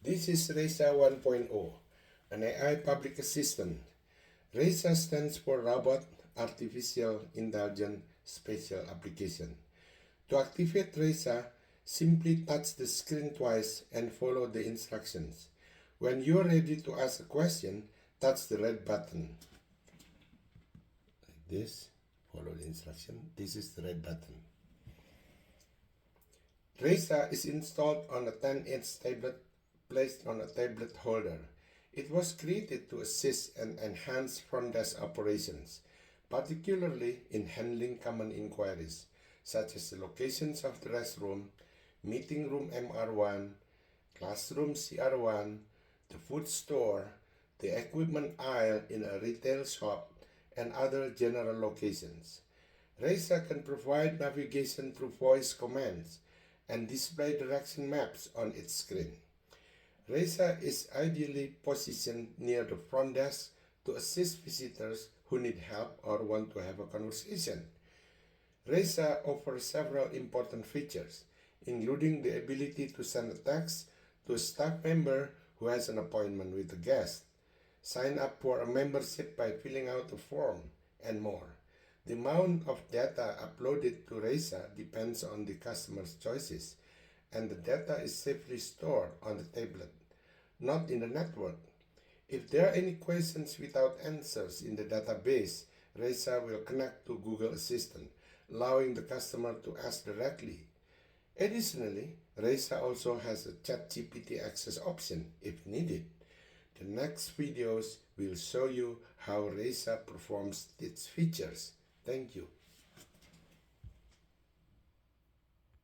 This is RAISA 1.0, an AI public assistant. RAISA stands for Robot Artificial Intelligence Special Application. To activate RAISA, simply touch the screen twice and follow the instructions. When you are ready to ask a question, touch the red button. Like this, follow the instruction. This is the red button. RAISA is installed on a 10-inch tablet placed on a tablet holder. It was created to assist and enhance front desk operations, particularly in handling common inquiries, such as the locations of the restroom, meeting room MR1, classroom CR1, the food store, the equipment aisle in a retail shop, and other general locations. RAISA can provide navigation through voice commands and display direction maps on its screen. RAISA is ideally positioned near the front desk to assist visitors who need help or want to have a conversation. RAISA offers several important features, including the ability to send a text to a staff member who has an appointment with a guest, sign up for a membership by filling out a form, and more. The amount of data uploaded to RAISA depends on the customer's choices, and the data is safely stored on the tablet, not in the network. If there are any questions without answers in the database, RAISA will connect to Google Assistant, allowing the customer to ask directly. Additionally, RAISA also has a ChatGPT access option if needed. The next videos will show you how RAISA performs its features. Thank you.